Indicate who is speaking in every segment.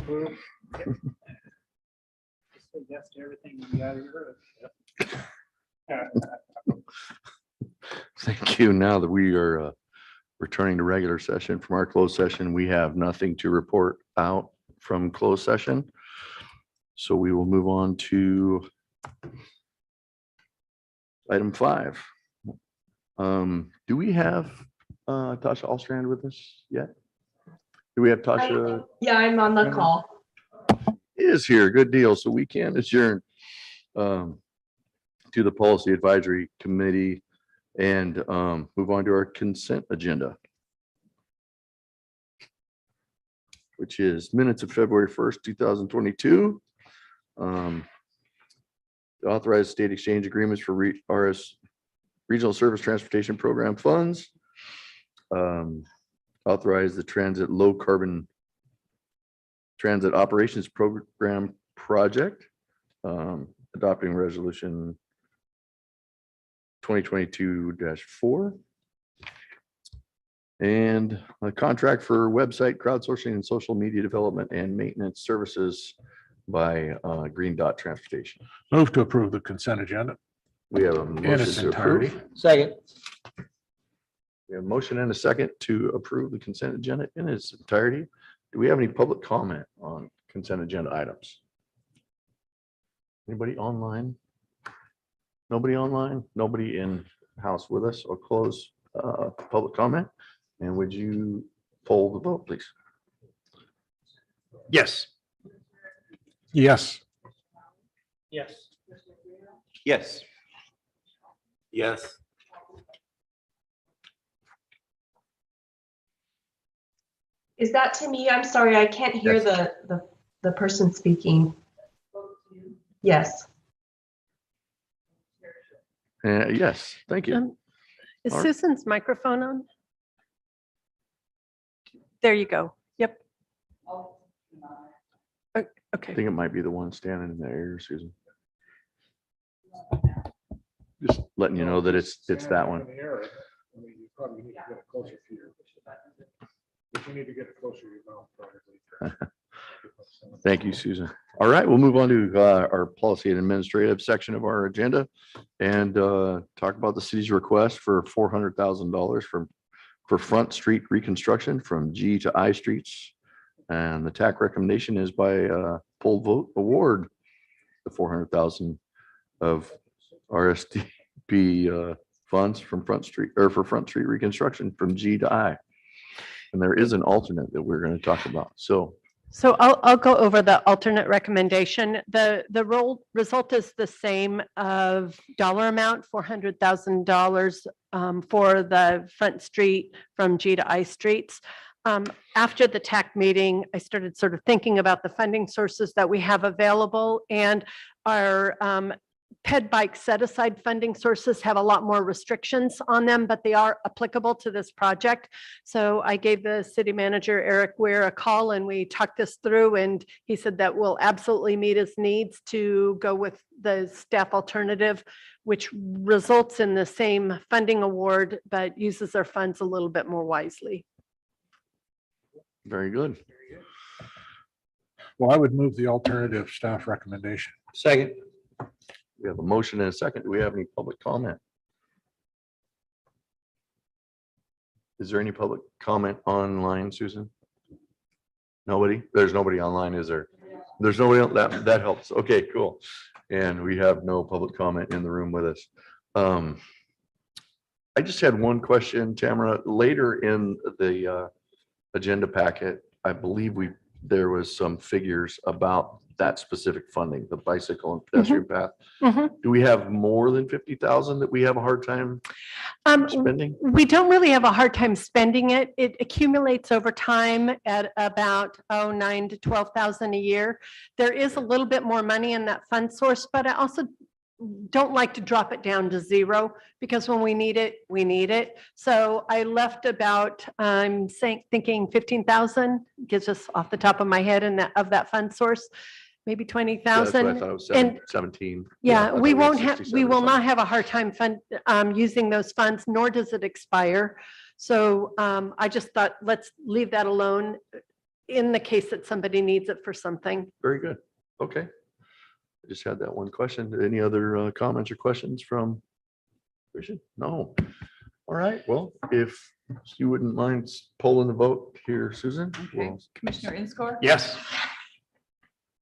Speaker 1: approve. Just say yes to everything you got here.
Speaker 2: Thank you. Now that we are returning to regular session from our closed session, we have nothing to report out from closed session. So we will move on to item 5. Do we have Tasha Allstrand with us yet? Do we have Tasha?
Speaker 3: Yeah, I'm on the call.
Speaker 2: Is here. Good deal. So we can adjourn to the Policy Advisory Committee and move on to our consent agenda, which is minutes of February 1st, 2022. The authorized state exchange agreements for RS Regional Service Transportation Program funds. Authorize the transit low carbon transit operations program project. Adopting resolution 2022-4. And a contract for website crowdsourcing and social media development and maintenance services by Green Dot Transportation.
Speaker 4: Move to approve the consent agenda.
Speaker 2: We have a
Speaker 4: In
Speaker 2: motion
Speaker 4: its
Speaker 2: to
Speaker 4: entirety.
Speaker 2: approve.
Speaker 1: Second.
Speaker 2: We have a motion and a second to approve the consent agenda in its entirety. Do we have any public comment on consent agenda items? Anybody online? Nobody online? Nobody in house with us? Or close public comment? And would you poll the vote, please?
Speaker 4: Yes. Yes.
Speaker 1: Yes.
Speaker 5: Yes. Yes.
Speaker 3: Is that to me? I'm sorry, I can't hear
Speaker 2: Yes.
Speaker 3: the person speaking. Yes.
Speaker 2: Yes, thank you.
Speaker 6: Is
Speaker 2: All right.
Speaker 6: Susan's microphone on? There you go. Yep.
Speaker 2: I
Speaker 6: Okay.
Speaker 2: think it might be the one standing in the air, Susan. Just letting you know that it's that one.
Speaker 4: You probably need to get it closer to your. If you need to get it closer to your mouth, probably.
Speaker 2: Thank you, Susan. All right, we'll move on to our policy and administrative section of our agenda and talk about the city's request for $400,000 for Front Street reconstruction from G to I streets. And the TAC recommendation is by poll vote award the $400,000 of RSDP funds from Front Street or for Front Street reconstruction from G to I. And there is an alternate that we're going to talk about.
Speaker 6: So I'll go over the alternate recommendation. The result is the same of dollar amount, $400,000 for the Front Street from G to I streets. After the TAC meeting, I started sort of thinking about the funding sources that we have available, and our PED bike set aside funding sources have a lot more restrictions on them, but they are applicable to this project. So I gave the city manager, Eric Weir, a call and we talked this through, and he said that will absolutely meet his needs to go with the staff alternative, which results in the same funding award, but uses their funds a little bit more wisely.
Speaker 2: Very good.
Speaker 4: Well, I would move the alternative staff recommendation.
Speaker 5: Second.
Speaker 2: We have a motion and a second. Do we have any public comment? Is there any public comment online, Susan? Nobody? There's nobody online, is there? There's nobody else. That helps. Okay, cool. And we have no public comment in the room with us. I just had one question, Tamara. Later in the agenda packet, I believe there was some figures about that specific funding, the bicycle and pedestrian path. Do we have more than 50,000 that we have a hard time spending?
Speaker 6: We don't really have a hard time spending it. It accumulates over time at about 9 to 12,000 a year. There is a little bit more money in that fund source, but I also don't like to drop it down to zero, because when we need it, we need it. So I left about, I'm thinking 15,000 gives us off the top of my head of that fund source, maybe
Speaker 2: Yeah, that's what I
Speaker 6: 20,000.
Speaker 2: thought. It was
Speaker 6: And
Speaker 2: 17.
Speaker 6: yeah,
Speaker 2: I thought
Speaker 6: we
Speaker 2: had
Speaker 6: won't have,
Speaker 2: 67
Speaker 6: we
Speaker 2: or
Speaker 6: will not
Speaker 2: something.
Speaker 6: have a hard time using those funds, nor does it expire. So I just thought, let's leave that alone. in the case that somebody needs it for something.
Speaker 2: Very good. Okay. I just had that one question. Any other comments or questions from Christian? No. All right. Well, if you wouldn't mind polling the vote here, Susan.
Speaker 7: Okay,
Speaker 2: we'll-
Speaker 7: Commissioner Inscore?
Speaker 1: Yes.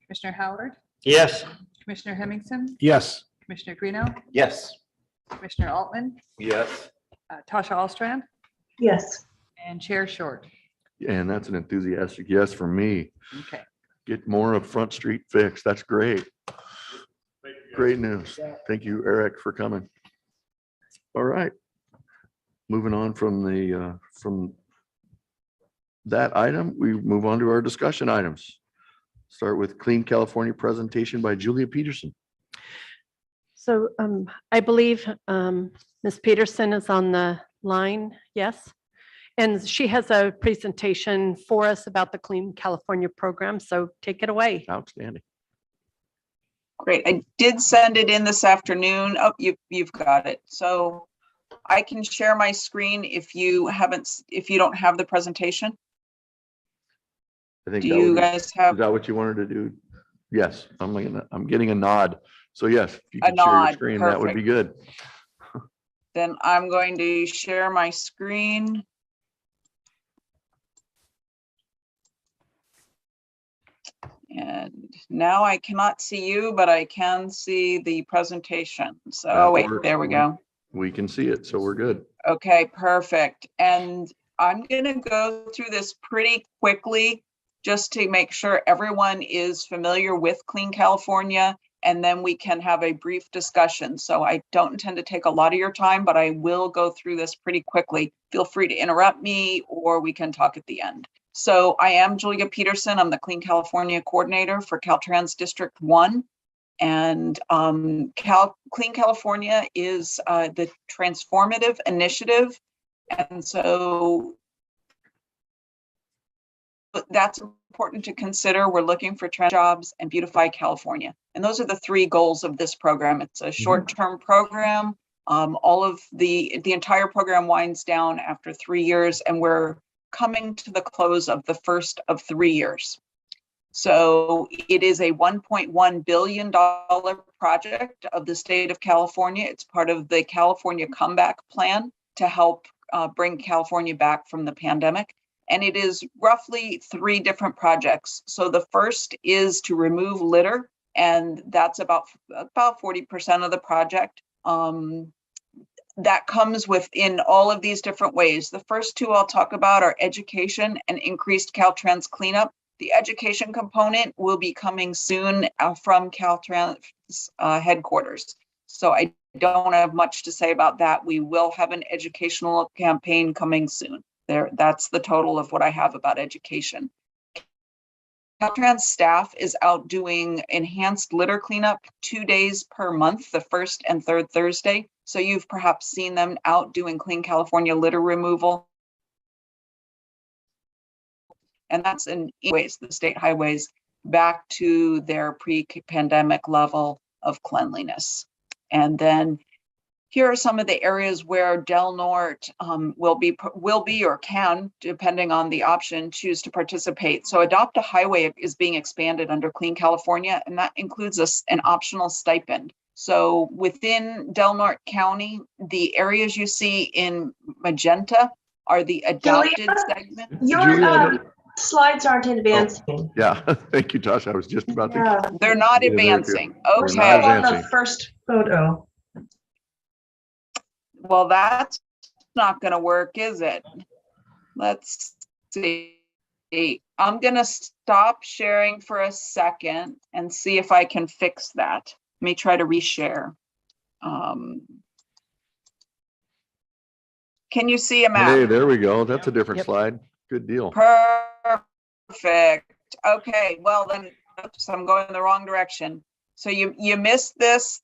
Speaker 7: Commissioner Howard?
Speaker 1: Yes.
Speaker 7: Commissioner Hemmingson?
Speaker 4: Yes.
Speaker 7: Commissioner Greeno?
Speaker 5: Yes.
Speaker 7: Commissioner Altman?
Speaker 5: Yes.
Speaker 7: Tasha Alstrand?
Speaker 3: Yes.
Speaker 7: And Chair Short.
Speaker 2: And that's an enthusiastic yes for me.
Speaker 7: Okay.
Speaker 2: Get more of Front Street fixed. That's great. Great news. Thank you, Eric, for coming. All right. Moving on from from that item, we move on to our discussion items. Start with Clean California presentation by Julia Peterson.
Speaker 6: So I believe Ms. Peterson is on the line. Yes. And she has a presentation for us about the Clean California program. So take it away.
Speaker 2: Outstanding.
Speaker 8: Great. I did send it in this afternoon. Oh, you've got it. So I can share my screen if you don't have the presentation.
Speaker 2: I think
Speaker 8: Do
Speaker 2: that
Speaker 8: you
Speaker 2: would be-
Speaker 8: guys
Speaker 2: Is
Speaker 8: have
Speaker 2: that what you wanted to do? Yes, I'm getting a nod. So yes, if you
Speaker 8: A
Speaker 2: could share your
Speaker 8: nod,
Speaker 2: screen, that would be good.
Speaker 8: then I'm going to share my screen. And now I cannot see you, but I can see the presentation. So
Speaker 2: That
Speaker 8: wait,
Speaker 2: works.
Speaker 8: there we go.
Speaker 2: We can see it, so we're good.
Speaker 8: Okay, perfect. And I'm going to go through this pretty quickly just to make sure everyone is familiar with Clean California, and then we can have a brief discussion. So I don't intend to take a lot of your time, but I will go through this pretty quickly. Feel free to interrupt me, or we can talk at the end. So I am Julia Peterson. I'm the Clean California Coordinator for Caltrans District 1. And Clean California is the transformative initiative. And so that's important to consider. We're looking for trans jobs and beautify California. And those are the three goals of this program. It's a short-term program. All of the entire program winds down after 3 years, and we're coming to the close of the first of 3 years. So it is a $1.1 billion project of the state of California. It's part of the California Comeback Plan to help bring California back from the pandemic. And it is roughly 3 different projects. So the first is to remove litter, and that's about 40% of the project. That comes within all of these different ways. The first 2 I'll talk about are education and increased Caltrans cleanup. The education component will be coming soon from Caltrans headquarters. So I don't have much to say about that. We will have an educational campaign coming soon. That's the total of what I have about education. Caltrans staff is out doing enhanced litter cleanup 2 days per month, the first and third Thursday. So you've perhaps seen them out doing Clean California litter removal. And that's in ways, the state highways back to their pre-pandemic level of cleanliness. And then here are some of the areas where Del Norte will be or can, depending on the option, choose to participate. So Adopt a Highway is being expanded under Clean California, and that includes an optional stipend. So within Del Norte County, the areas you see in magenta are the adopted
Speaker 3: Julia?
Speaker 8: segment.
Speaker 3: Your slides aren't advancing.
Speaker 2: Yeah, thank you, Tasha. I was just about to.
Speaker 3: Yeah.
Speaker 8: They're not
Speaker 2: Yeah, they're
Speaker 8: advancing.
Speaker 2: They're
Speaker 3: Still
Speaker 2: not
Speaker 8: Okay.
Speaker 3: on the
Speaker 2: advancing.
Speaker 3: first photo.
Speaker 8: Well, that's not going to work, is it? Let's see. I'm going to stop sharing for a second and see if I can fix that. Let me try to reshare. Can you see a map?
Speaker 2: Hey, there we go. That's a different
Speaker 6: Yep.
Speaker 2: slide. Good deal.
Speaker 8: Perfect. Okay, well then, oops, I'm going the wrong direction. So you missed this.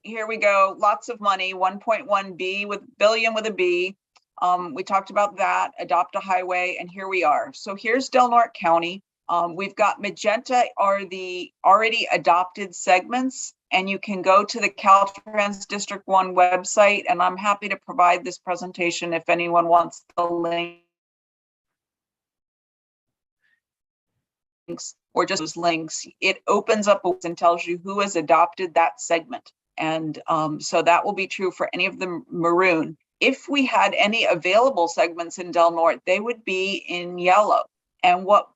Speaker 8: Here we go. Lots of money, 1.1 billion with a B. We talked about that, Adopt a Highway, and here we are. So here's Del Norte County. We've got magenta are the already adopted segments, and you can go to the Caltrans District 1 website, and I'm happy to provide this presentation if anyone wants the link. or just those links, it opens up and tells you who has adopted that segment. And so that will be true for any of the maroon. If we had any available segments in Del Norte, they would be in yellow. And what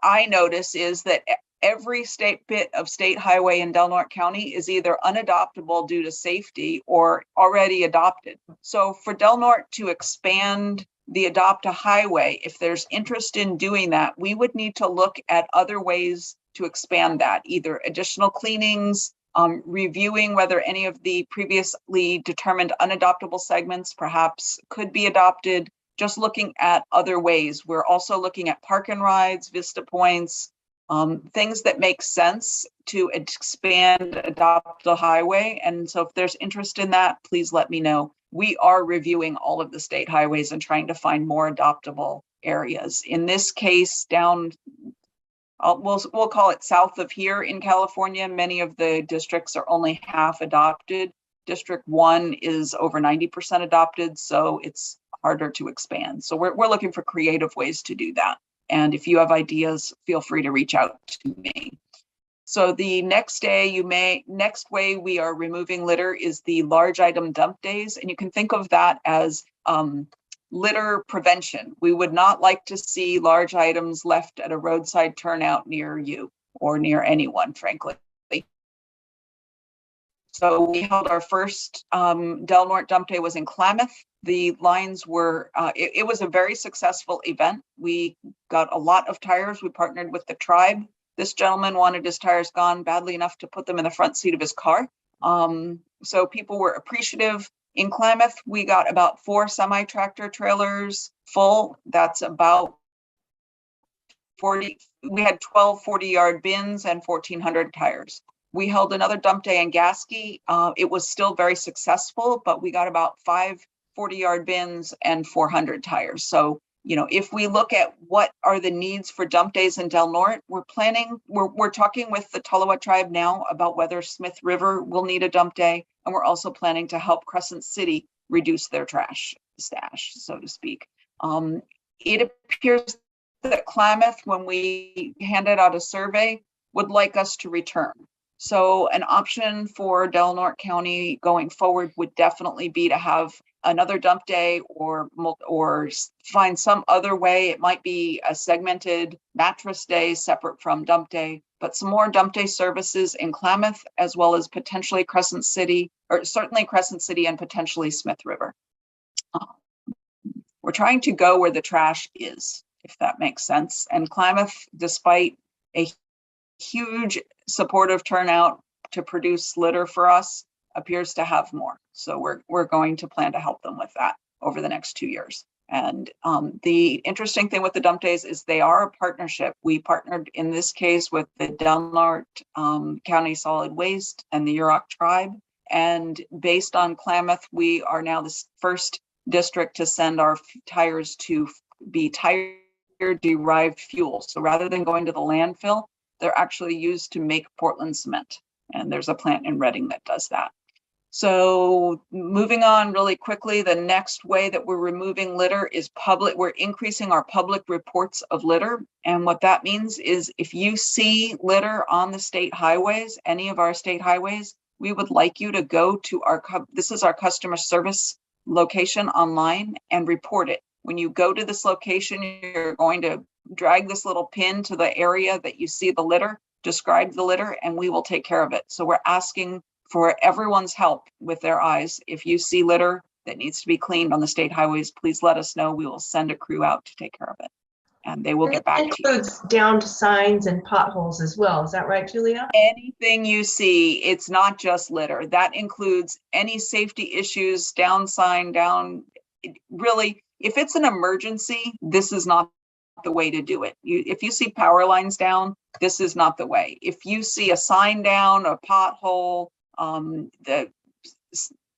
Speaker 8: I notice is that every state bit of state highway in Del Norte County is either unadoptable due to safety or already adopted. So for Del Norte to expand the adopt a highway, if there's interest in doing that, we would need to look at other ways to expand that, either additional cleanings, reviewing whether any of the previously determined unadoptable segments perhaps could be adopted, just looking at other ways. We're also looking at park and rides, vista points, things that make sense to expand adopt a highway. And so if there's interest in that, please let me know. We are reviewing all of the state highways and trying to find more adoptable areas. In this case, down, we'll call it south of here in California, many of the districts are only half adopted. District 1 is over 90% adopted, so it's harder to expand. So we're looking for creative ways to do that. And if you have ideas, feel free to reach out to me. So the next way we are removing litter is the large item dump days. And you can think of that as litter prevention. We would not like to see large items left at a roadside turnout near you or near anyone, frankly. So we held our first Del Norte dump day was in Klamath. The lines were, it was a very successful event. We got a lot of tires. We partnered with the tribe. This gentleman wanted his tires gone badly enough to put them in the front seat of his car. So people were appreciative. In Klamath, we got about 4 semi-tractor trailers full. That's about 40. We had 12 40-yard bins and 1,400 tires. We held another dump day in Gasky. It was still very successful, but we got about 5 40-yard bins and 400 tires. So, you know, if we look at what are the needs for dump days in Del Norte, we're talking with the Tolowa tribe now about whether Smith River will need a dump day. And we're also planning to help Crescent City reduce their trash stash, so to speak. It appears that Klamath, when we handed out a survey, would like us to return. So an option for Del Norte County going forward would definitely be to have another dump day or find some other way. It might be a segmented mattress day separate from dump day, but some more dump day services in Klamath, as well as potentially Crescent City, or certainly Crescent City and potentially Smith River. We're trying to go where the trash is, if that makes sense. And Klamath, despite a huge supportive turnout to produce litter for us, appears to have more. So we're going to plan to help them with that over the next 2 years. And the interesting thing with the dump days is they are a partnership. We partnered in this case with the Del Norte County Solid Waste and the Yurok tribe. And based on Klamath, we are now the first district to send our tires to be tire derived fuel. So rather than going to the landfill, they're actually used to make Portland cement. And there's a plant in Reading that does that. So moving on really quickly, the next way that we're removing litter is public. We're increasing our public reports of litter. And what that means is if you see litter on the state highways, any of our state highways, we would like you to go to this is our customer service location online and report it. When you go to this location, you're going to drag this little pin to the area that you see the litter, describe the litter, and we will take care of it. So we're asking for everyone's help with their eyes. If you see litter that needs to be cleaned on the state highways, please let us know. We will send a crew out to take care of it. And they will get back to you.
Speaker 3: Includes downed signs and potholes as well. Is that right, Julia?
Speaker 8: Anything you see, it's not just litter. That includes any safety issues, down sign, down. Really, if it's an emergency, this is not the way to do it. If you see power lines down, this is not the way. If you see a sign down, a pothole, the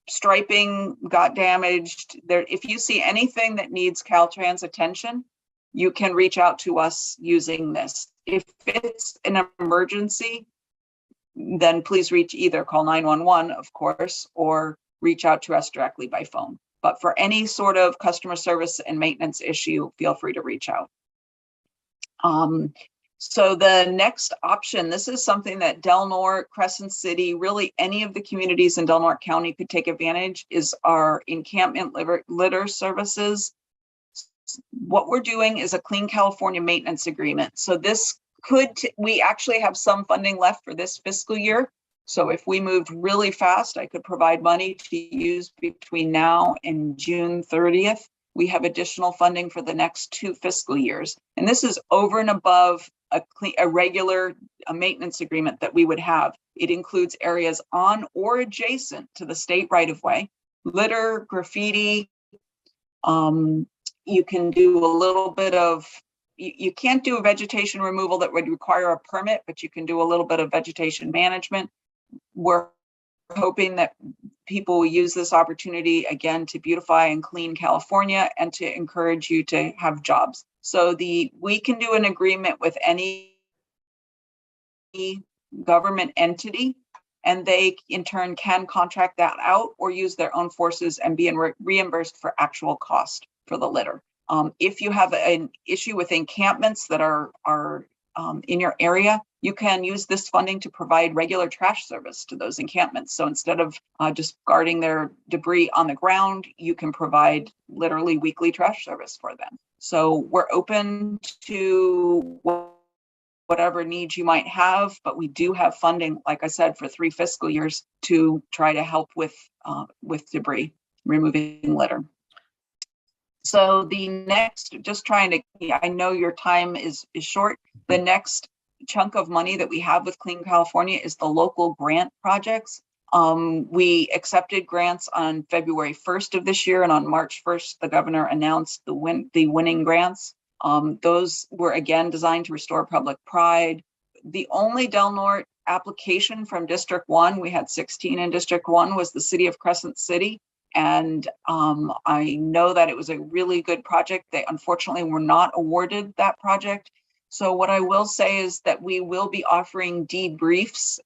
Speaker 8: striping got damaged, if you see anything that needs Caltrans attention, you can reach out to us using this. If it's an emergency, then please either call 911, of course, or reach out to us directly by phone. But for any sort of customer service and maintenance issue, feel free to reach out. So the next option, this is something that Del Norte, Crescent City, really any of the communities in Del Norte County could take advantage, is our encampment litter services. What we're doing is a Clean California maintenance agreement. So this we actually have some funding left for this fiscal year. So if we moved really fast, I could provide money to use between now and June 30th. We have additional funding for the next 2 fiscal years. And this is over and above a regular maintenance agreement that we would have. It includes areas on or adjacent to the state right-of-way, litter, graffiti. You can do a little bit of, you can't do a vegetation removal that would require a permit, but you can do a little bit of vegetation management. We're hoping that people will use this opportunity again to beautify and clean California and to encourage you to have jobs. So we can do an agreement with any government entity, and they in turn can contract that out or use their own forces and be reimbursed for actual cost for the litter. If you have an issue with encampments that are in your area, you can use this funding to provide regular trash service to those encampments. So instead of just guarding their debris on the ground, you can provide literally weekly trash service for them. So we're open to whatever needs you might have, but we do have funding, like I said, for 3 fiscal years to try to help with debris, removing litter. So the next, just trying to, I know your time is short. The next chunk of money that we have with Clean California is the local grant projects. We accepted grants on February 1st of this year, and on March 1st, the governor announced the winning grants. Those were again designed to restore public pride. The only Del Norte application from District 1, we had 16 in District 1, was the city of Crescent City. And I know that it was a really good project. They unfortunately were not awarded that project. So what I will say is that we will be offering debriefs,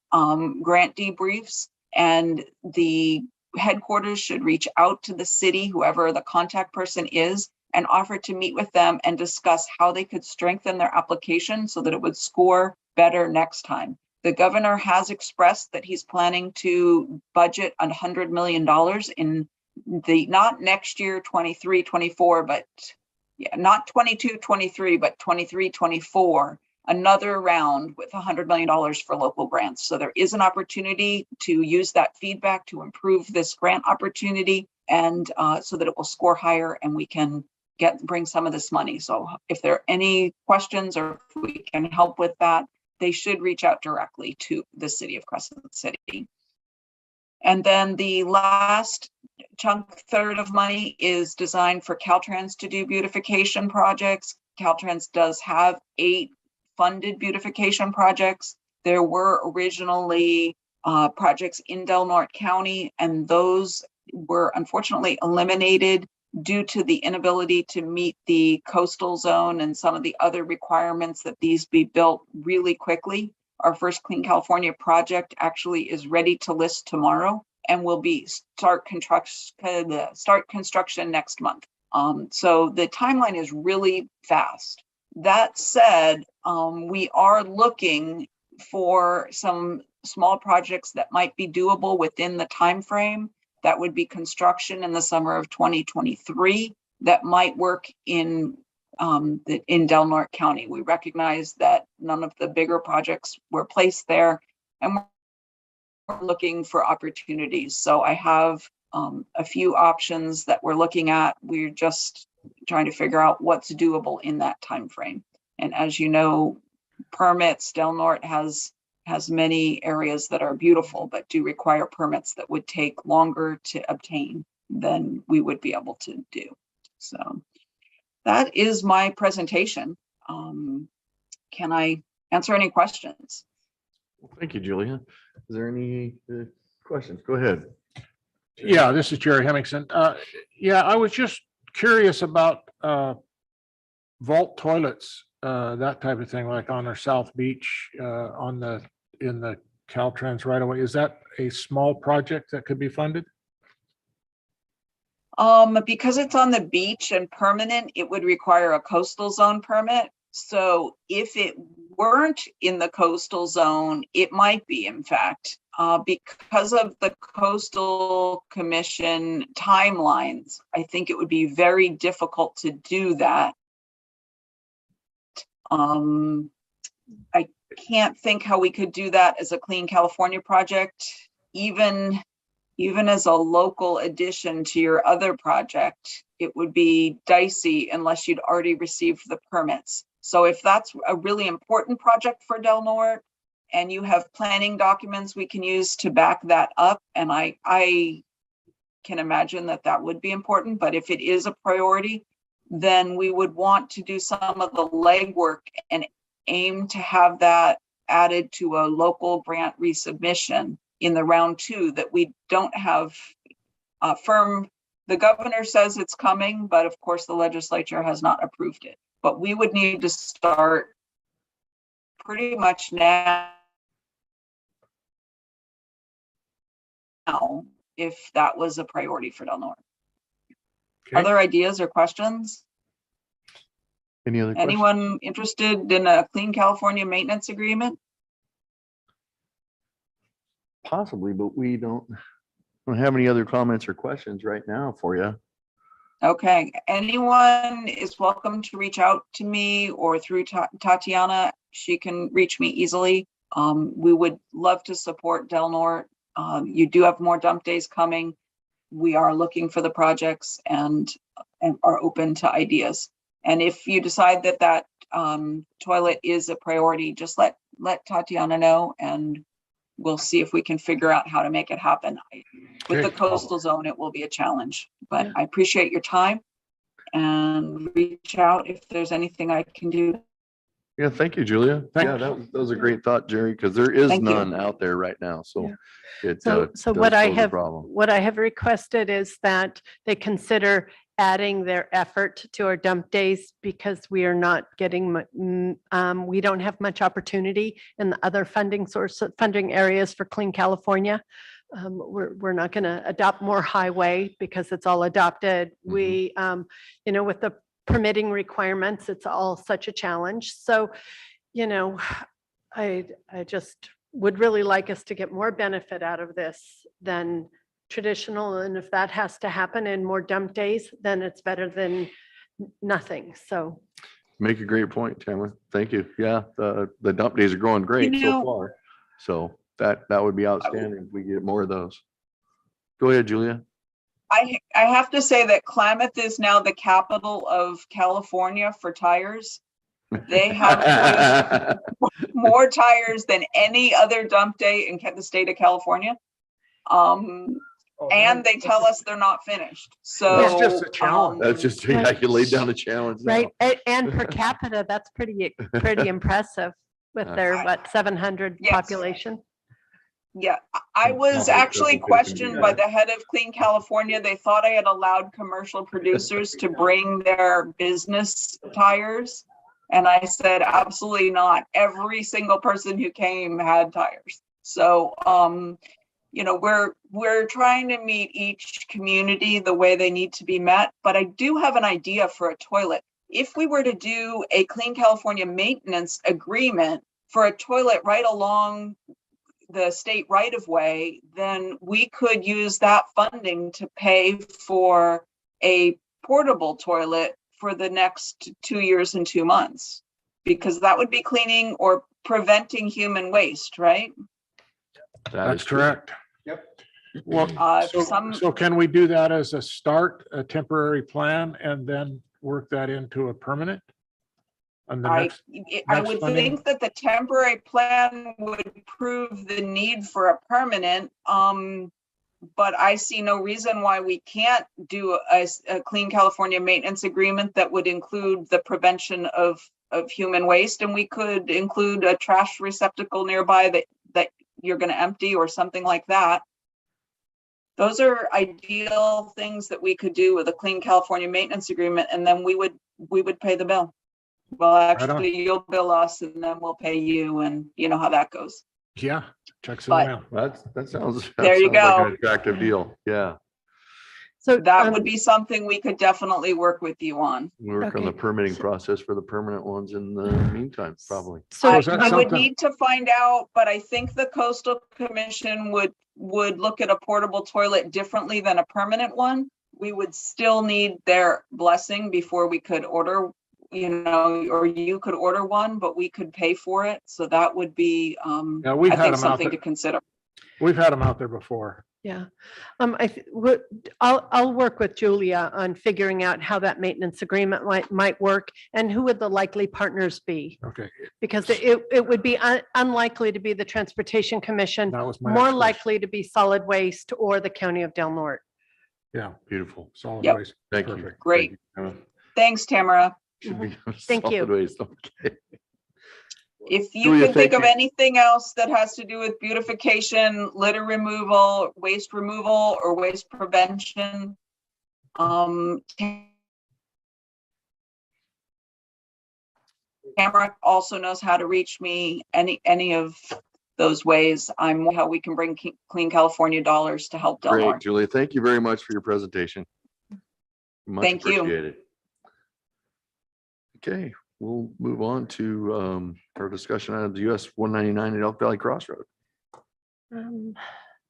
Speaker 8: grant debriefs, and the headquarters should reach out to the city, whoever the contact person is, and offer to meet with them and discuss how they could strengthen their application so that it would score better next time. The governor has expressed that he's planning to budget $100 million in not next year, 23, 24, but not 22, 23, but 23, 24, another round with $100 million for local grants. So there is an opportunity to use that feedback to improve this grant opportunity, and so that it will score higher and we can bring some of this money. So if there are any questions or if we can help with that, they should reach out directly to the city of Crescent City. And then the last chunk, third of money, is designed for Caltrans to do beautification projects. Caltrans does have 8 funded beautification projects. There were originally projects in Del Norte County, and those were unfortunately eliminated due to the inability to meet the coastal zone and some of the other requirements that these be built really quickly. Our first Clean California project actually is ready to list tomorrow and will be start construction next month. So the timeline is really fast. That said, we are looking for some small projects that might be doable within the time frame. That would be construction in the summer of 2023 that might work in Del Norte County. We recognize that none of the bigger projects were placed there, and we're looking for opportunities. So I have a few options that we're looking at. We're just trying to figure out what's doable in that time frame. And as you know, permits, Del Norte has many areas that are beautiful, but do require permits that would take longer to obtain than we would be able to do. So that is my presentation. Can I answer any questions?
Speaker 2: Well, thank you, Julia. Is there any questions? Go ahead.
Speaker 4: Yeah, this is Jerry Hemmingson. Yeah, I was just curious about vault toilets, that type of thing, like on our South Beach, in the Caltrans right away. Is that a small project that could be funded?
Speaker 8: Because it's on the beach and permanent, it would require a coastal zone permit. So if it weren't in the coastal zone, it might be, in fact, because of the coastal commission timelines. I think it would be very difficult to do that. I can't think how we could do that as a Clean California project, even as a local addition to your other project. It would be dicey unless you'd already received the permits. So if that's a really important project for Del Norte and you have planning documents we can use to back that up, and I can imagine that that would be important, but if it is a priority, then we would want to do some of the legwork and aim to have that added to a local grant resubmission in the round 2 that we don't have firm. The governor says it's coming, but of course the legislature has not approved it. But we would need to start pretty much now if that was a priority for Del Norte.
Speaker 4: Okay.
Speaker 8: Other ideas or questions?
Speaker 2: Any other questions?
Speaker 8: Anyone interested in a Clean California maintenance agreement?
Speaker 2: Possibly, but we don't have any other comments or questions right now for you.
Speaker 8: Okay, anyone is welcome to reach out to me or through Tatiana. She can reach me easily. We would love to support Del Norte. You do have more dump days coming. We are looking for the projects and are open to ideas. And if you decide that toilet is a priority, just let Tatiana know and we'll see if we can figure out how to make it happen. With the
Speaker 4: Okay.
Speaker 8: coastal zone, it will be a challenge, but I appreciate your time and reach out if there's anything I can do.
Speaker 2: Yeah, thank you, Julia.
Speaker 4: Thank-
Speaker 2: Yeah, that was a great thought, Jerry, because there is
Speaker 8: Thank you.
Speaker 2: none out there right now. So it
Speaker 6: So
Speaker 2: does
Speaker 6: what I
Speaker 2: pose a
Speaker 6: have,
Speaker 2: problem.
Speaker 6: what I have requested is that they consider adding their effort to our dump days because we are not getting, we don't have much opportunity in the other funding areas for Clean California. We're not going to adopt more highway because it's all adopted. We, with the permitting requirements, it's all such a challenge. So, I just would really like us to get more benefit out of this than traditional. And if that has to happen in more dump days, then it's better than nothing. So
Speaker 2: Make a great point, Tamara. Thank you. Yeah, the dump days are going great
Speaker 8: You
Speaker 2: so
Speaker 8: know-
Speaker 2: far. So that would be outstanding if we get more of those. Go ahead, Julia.
Speaker 8: I have to say that Klamath is now the capital of California for tires. They have more tires than any other dump day in the state of California. And they tell us they're not finished. So
Speaker 4: That's just a challenge.
Speaker 2: That's just, yeah, you laid down the challenge. now.
Speaker 6: right, and per capita, that's pretty impressive with their, 700
Speaker 8: Yes.
Speaker 6: population.
Speaker 8: Yeah, I was actually questioned by the head of Clean California. They thought I had allowed commercial producers to bring their business tires. And I said, absolutely not. Every single person who came had tires. So, we're trying to meet each community the way they need to be met. But I do have an idea for a toilet. If we were to do a Clean California maintenance agreement for a toilet right along the state right of way, then we could use that funding to pay for a portable toilet for the next 2 years and 2 months, because that would be cleaning or preventing human waste, right?
Speaker 2: That
Speaker 4: That's
Speaker 2: is true.
Speaker 4: correct.
Speaker 1: Yep.
Speaker 4: Well,
Speaker 8: Some,
Speaker 4: so can we do that as a start, a temporary plan, and then work that into a permanent? On the
Speaker 8: I
Speaker 4: next,
Speaker 8: would
Speaker 4: funding?
Speaker 8: think that the temporary plan would prove the need for a permanent, but I see no reason why we can't do a Clean California maintenance agreement that would include the prevention of human waste, and we could include a trash receptacle nearby that you're going to empty or something like that. Those are ideal things that we could do with a Clean California maintenance agreement, and then we would pay the bill. Well,
Speaker 4: on.
Speaker 8: actually, you'll bill us and then we'll pay you, and you know how that goes.
Speaker 4: Yeah, checks in
Speaker 8: But-
Speaker 4: the mail.
Speaker 2: That sounds
Speaker 8: There you
Speaker 2: sounds like
Speaker 8: go.
Speaker 2: an attractive deal. Yeah.
Speaker 6: So
Speaker 8: That would be something we could definitely work with you on.
Speaker 2: Work on the
Speaker 6: Okay.
Speaker 2: permitting process for the permanent ones in the meantime, probably.
Speaker 6: So
Speaker 8: I
Speaker 4: is that
Speaker 8: I would
Speaker 4: something-
Speaker 8: need to find out, but I think the coastal commission would look at a portable toilet differently than a permanent one. We would still need their blessing before we could order, or you could order one, but we could pay for it. So that would be,
Speaker 4: Yeah, we've
Speaker 8: I
Speaker 4: had
Speaker 8: think,
Speaker 4: them out
Speaker 8: something
Speaker 4: there.
Speaker 8: to consider.
Speaker 4: We've had them out there before.
Speaker 6: yeah, I'll work with Julia on figuring out how that maintenance agreement might work and who would the likely partners be?
Speaker 4: Okay,
Speaker 6: Because it would be unlikely to be the Transportation Commission,
Speaker 4: that was my
Speaker 6: more
Speaker 4: next question.
Speaker 6: likely to be Solid Waste or the County of Del Norte.
Speaker 4: Yeah,
Speaker 2: Beautiful.
Speaker 4: solid
Speaker 8: Yep.
Speaker 4: waste.
Speaker 2: Thank you.
Speaker 4: Perfect.
Speaker 8: Great.
Speaker 2: Thank you.
Speaker 8: Thanks, Tamara.
Speaker 2: Should be
Speaker 6: Thank you.
Speaker 2: solid waste. Okay.
Speaker 8: If you
Speaker 2: Julia,
Speaker 8: can think
Speaker 2: thank
Speaker 8: of
Speaker 2: you.
Speaker 8: anything else that has to do with beautification, litter removal, waste removal, or waste prevention, Tamara also knows how to reach me any of those ways. I'm how we can bring Clean California dollars to help Del
Speaker 2: Great,
Speaker 8: Norte.
Speaker 2: Julia. Thank you very much for your presentation. Much
Speaker 8: Thank you.
Speaker 2: appreciated. Okay, we'll move on to our discussion on the US 199 at Elk Valley Crossroad.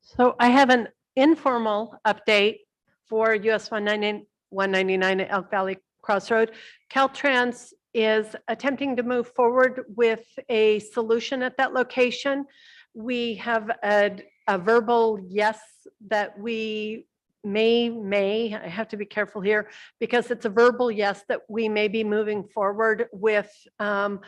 Speaker 6: So I have an informal update for US 199 at Elk Valley Crossroad. Caltrans is attempting to move forward with a solution at that location. We have a verbal yes that we may, I have to be careful here because it's a verbal yes that we may be moving forward with a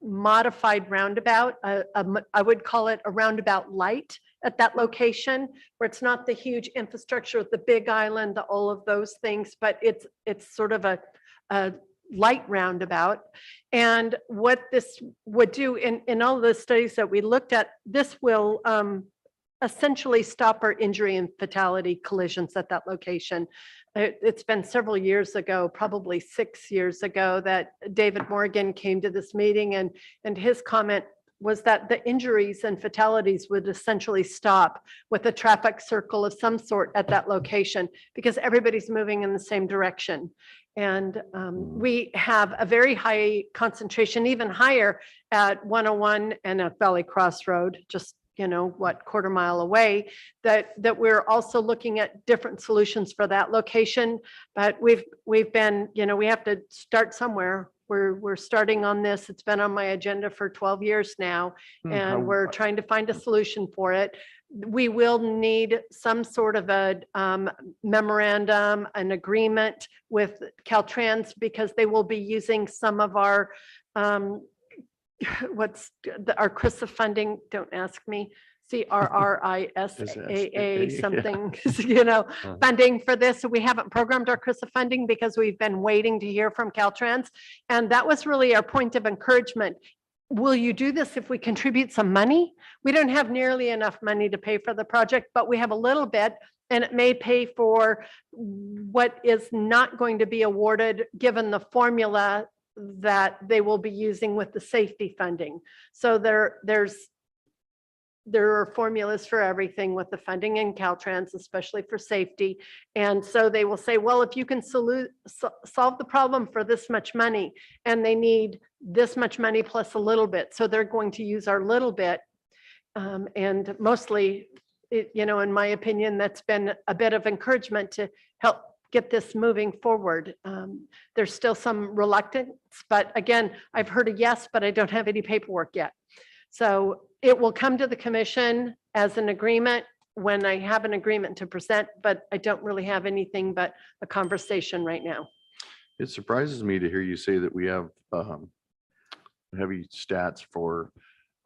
Speaker 6: modified roundabout. I would call it a roundabout light at that location where it's not the huge infrastructure with the big island, all of those things, but it's sort of a light roundabout. And what this would do in all the studies that we looked at, this will essentially stop our injury and fatality collisions at that location. It's been several years ago, probably 6 years ago, that David Morgan came to this meeting and his comment was that the injuries and fatalities would essentially stop with a traffic circle of some sort at that location because everybody's moving in the same direction. And we have a very high concentration, even higher at 101 and Elk Valley Crossroad, just quarter mile away, that we're also looking at different solutions for that location. But we've been, we have to start somewhere. We're starting on this. It's been on my agenda for 12 years now, and we're trying to find a solution for it. We will need some sort of a memorandum, an agreement with Caltrans because they will be using some of our our CRISA funding, don't ask me, CRRISAA something, funding for this. So we haven't programmed our CRISA funding because we've been waiting to hear from Caltrans. And that was really our point of encouragement. Will you do this if we contribute some money? We don't have nearly enough money to pay for the project, but we have a little bit, and it may pay for what is not going to be awarded given the formula that they will be using with the safety funding. So there are formulas for everything with the funding in Caltrans, especially for safety. And so they will say, well, if you can solve the problem for this much money, and they need this much money plus a little bit. So they're going to use our little bit. And mostly, in my opinion, that's been a bit of encouragement to help get this moving forward. There's still some reluctance, but again, I've heard a yes, but I don't have any paperwork yet. So it will come to the commission as an agreement when I have an agreement to present, but I don't really have anything but a conversation right now.
Speaker 2: It surprises me to hear you say that we have heavy stats for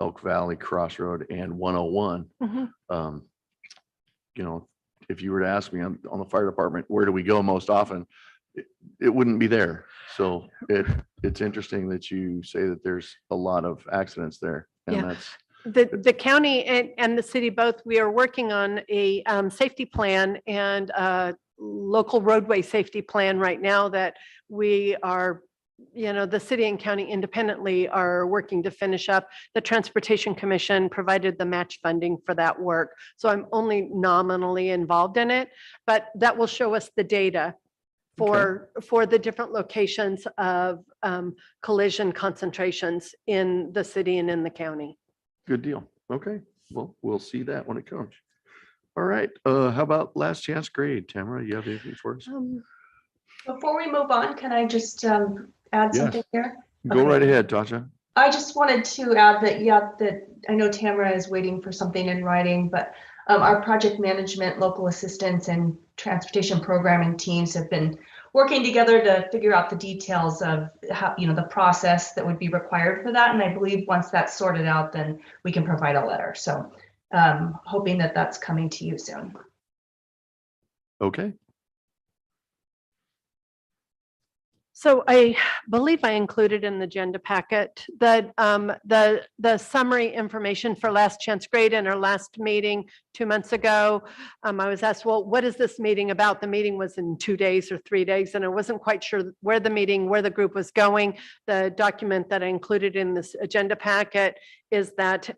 Speaker 2: Elk Valley Crossroad and 101.
Speaker 6: Mhm.
Speaker 2: If you were to ask me on the fire department, where do we go most often? It wouldn't be there. So it's interesting that you say that there's a lot of accidents there. And
Speaker 6: Yeah.
Speaker 2: that's
Speaker 6: The county and the city both, we are working on a safety plan and a local roadway safety plan right now that we are the city and county independently are working to finish up. The Transportation Commission provided the match funding for that work. So I'm only nominally involved in it, but that will show us the data for the different locations of collision concentrations in the city and in the county.
Speaker 2: Good deal. Okay, well, we'll see that when it comes. All right, how about last chance grade? Tamara, you have anything for us?
Speaker 3: Before we move on, can I just add something here?
Speaker 2: Go
Speaker 3: Okay.
Speaker 2: right ahead, Tasha.
Speaker 3: I just wanted to add that, that I know Tamara is waiting for something in writing, but our project management, local assistance, and transportation programming teams have been working together to figure out the details of how, the process that would be required for that. And I believe once that's sorted out, then we can provide a letter. So hoping that that's coming to you soon.
Speaker 2: Okay,
Speaker 6: So I believe I included in the agenda packet that the summary information for last chance grade in our last meeting 2 months ago. I was asked, well, what is this meeting about? The meeting was in 2 days or 3 days, and I wasn't quite sure where the group was going. The document that I included in this agenda packet is that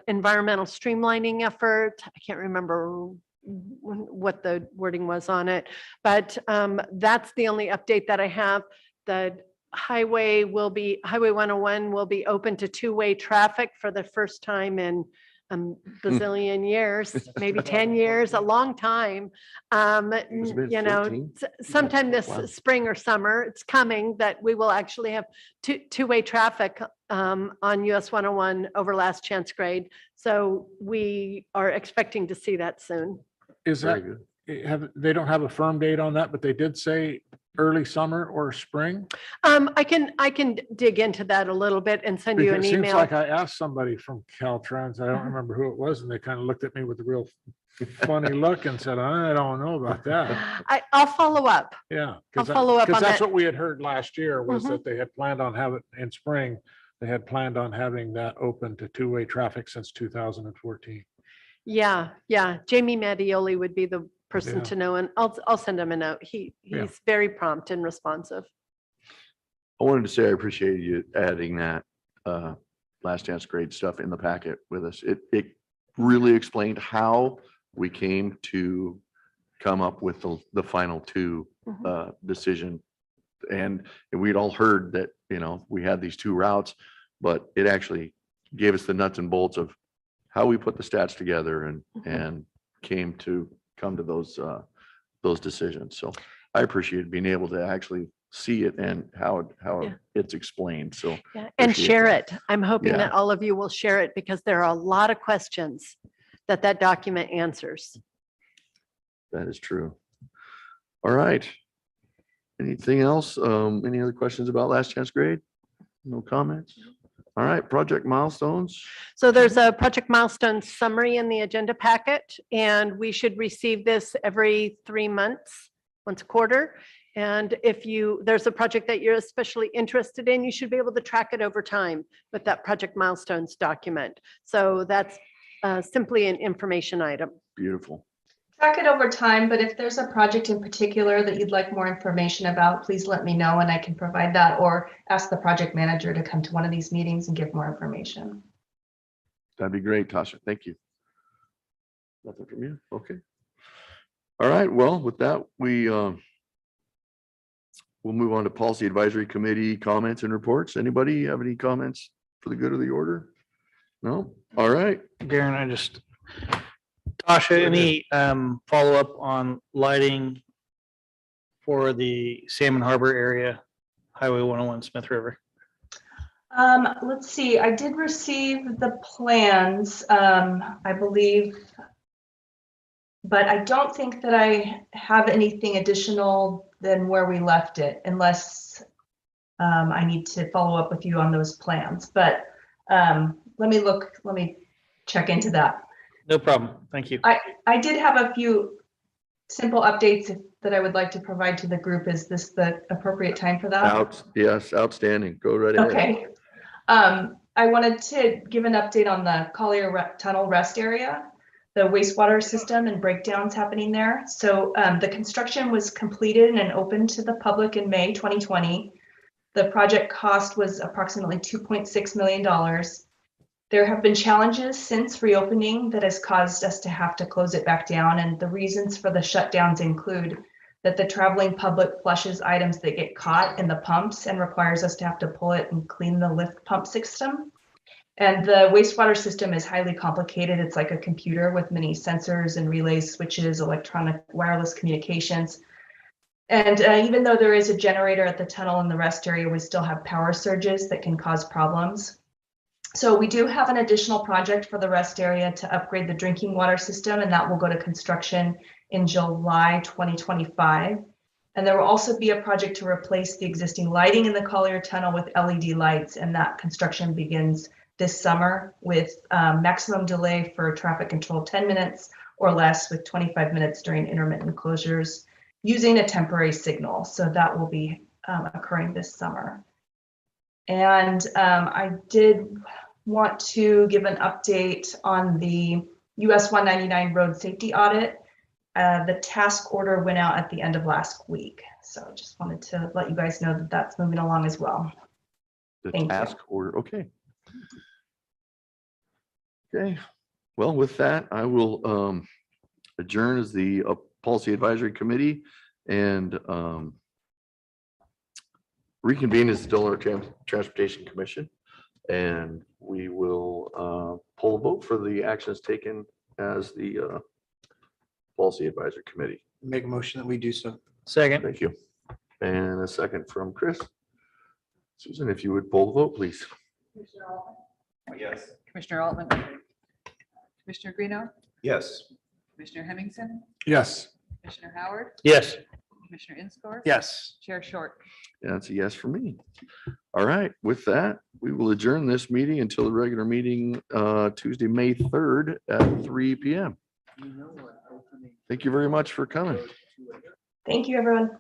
Speaker 6: environmental streamlining effort. I can't remember what the wording was on it, but that's the only update that I have. The Highway 101 will be open to two-way traffic for the first time in bazillion years, maybe 10 years, a long time.
Speaker 2: It's been 14.
Speaker 6: Sometime this
Speaker 2: Wow.
Speaker 6: spring or summer, it's coming that we will actually have two-way traffic on US 101 over last chance grade. So we are expecting to see that soon.
Speaker 4: Is
Speaker 2: Very
Speaker 4: that,
Speaker 2: good.
Speaker 4: they don't have a firm date on that, but they did say early summer or spring?
Speaker 6: I can dig into that a little bit and send you
Speaker 4: Because
Speaker 6: an
Speaker 4: it seems
Speaker 6: email.
Speaker 4: like I asked somebody from Caltrans, I don't remember who it was, and they kind of looked at me with a real funny look and said, I don't know about that.
Speaker 6: I'll follow up.
Speaker 4: Yeah.
Speaker 6: I'll follow up
Speaker 4: Because
Speaker 6: on
Speaker 4: that's
Speaker 6: that.
Speaker 4: what we had heard last year was
Speaker 6: Mhm.
Speaker 4: that they had planned on having in spring, they had planned on having that open to two-way traffic since 2014.
Speaker 6: Yeah. Jamie Mattioli would be the person
Speaker 4: Yeah.
Speaker 6: to know, and I'll send him a note. He's
Speaker 4: Yeah.
Speaker 6: very prompt and responsive.
Speaker 2: I wanted to say I appreciate you adding that last chance grade stuff in the packet with us. It really explained how we came to come up with the final two decision. And we'd all heard that, we had these two routes, but it actually gave us the nuts and bolts of how we put the stats together and come to those decisions. So I appreciate being able to actually see it and how
Speaker 6: Yeah.
Speaker 2: it's explained. So
Speaker 6: Yeah, and
Speaker 2: Appreciate
Speaker 6: share
Speaker 2: that.
Speaker 6: it. I'm hoping that
Speaker 2: Yeah.
Speaker 6: all of you will share it because there are a lot of questions that document answers.
Speaker 2: that is true. All right. Anything else? Any other questions about last chance grade? No comments? All right, project milestones.
Speaker 6: So there's a project milestone summary in the agenda packet, and we should receive this every 3 months, once a quarter. And if there's a project that you're especially interested in, you should be able to track it over time with that project milestones document. So that's simply an information item.
Speaker 2: Beautiful.
Speaker 3: Track it over time, but if there's a project in particular that you'd like more information about, please let me know and I can provide that, or ask the project manager to come to one of these meetings and give more information.
Speaker 2: That'd be great, Tasha. Thank you. Nothing from you? Okay. All right, well, with that, we'll move on to Policy Advisory Committee comments and reports. Anybody have any comments for the good of the order? No? All right.
Speaker 1: Darren, Tasha, any follow-up on lighting for the Salmon Harbor area, Highway 101 Smith River?
Speaker 3: Let's see, I did receive the plans, I believe, but I don't think that I have anything additional than where we left it, unless I need to follow up with you on those plans. But let me check into that.
Speaker 1: No problem. Thank you.
Speaker 3: I did have a few simple updates that I would like to provide to the group. Is this the appropriate time for that?
Speaker 2: Yes, outstanding. Go right ahead.
Speaker 3: Okay. I wanted to give an update on the Collier Tunnel rest area, the wastewater system and breakdowns happening there. So the construction was completed and opened to the public in May 2020. The project cost was approximately $2.6 million. There have been challenges since reopening that has caused us to have to close it back down. And the reasons for the shutdowns include that the traveling public flushes items that get caught in the pumps and requires us to have to pull it and clean the lift pump system. And the wastewater system is highly complicated. It's like a computer with many sensors and relays, switches, electronic wireless communications. And even though there is a generator at the tunnel in the rest area, we still have power surges that can cause problems. So we do have an additional project for the rest area to upgrade the drinking water system, and that will go to construction in July 2025. And there will also be a project to replace the existing lighting in the Collier Tunnel with LED lights, and that construction begins this summer with maximum delay for traffic control 10 minutes or less, with 25 minutes during intermittent closures using a temporary signal. So that will be occurring this summer. And I did want to give an update on the US 199 road safety audit. The task order went out at the end of last week. So I just wanted to let you guys know that that's moving along as well.
Speaker 2: The
Speaker 3: Thank you.
Speaker 2: task order, okay. Okay, well, with that, I will adjourn as the Policy Advisory Committee and reconvene as the Delaware Transportation Commission. And we will pull a vote for the actions taken as the Policy Advisory Committee.
Speaker 5: Make a motion that we do so.
Speaker 1: Second.
Speaker 2: Thank you. And a second from Chris. Susan, if you would poll the vote, please.
Speaker 5: Yes.
Speaker 7: Commissioner Altman, Commissioner Greeno,
Speaker 5: Yes.
Speaker 7: Commissioner Hemmingson,
Speaker 4: Yes.
Speaker 7: Commissioner Howard,
Speaker 1: Yes.
Speaker 7: Commissioner Inscore.
Speaker 1: Yes.
Speaker 7: Chair Short.
Speaker 2: Yeah, that's a yes for me. All right, with that, we will adjourn this meeting until the regular meeting Tuesday, May 3rd at 3 p.m. Thank you very much for coming.
Speaker 3: Thank you, everyone.